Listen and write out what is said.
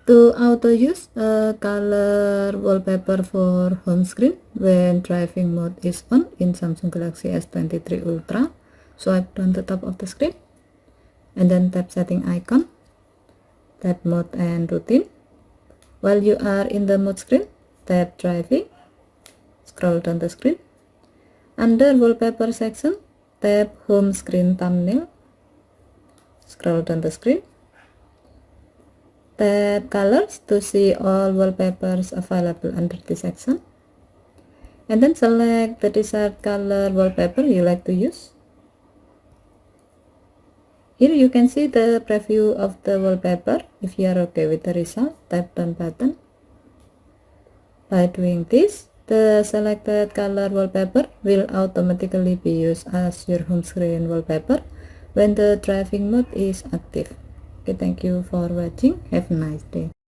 To auto use a color wallpaper for home screen when driving mode is on in Samsung Galaxy S23 Ultra, swipe down the top of the screen and then tap setting icon, tap mode and routine. While you are in the mode screen, tap driving, scroll down the screen. Under wallpaper section, tap home screen thumbnail, scroll down the screen. Tap colors to see all wallpapers available under this section, and then select the desired color wallpaper you like to use. Here you can see the preview of the wallpaper. If you are okay with the result, tap done button. By doing this, the selected color wallpaper will automatically be used as your home screen wallpaper when the driving mode is active. Okay, thank you for watching. Have a nice day.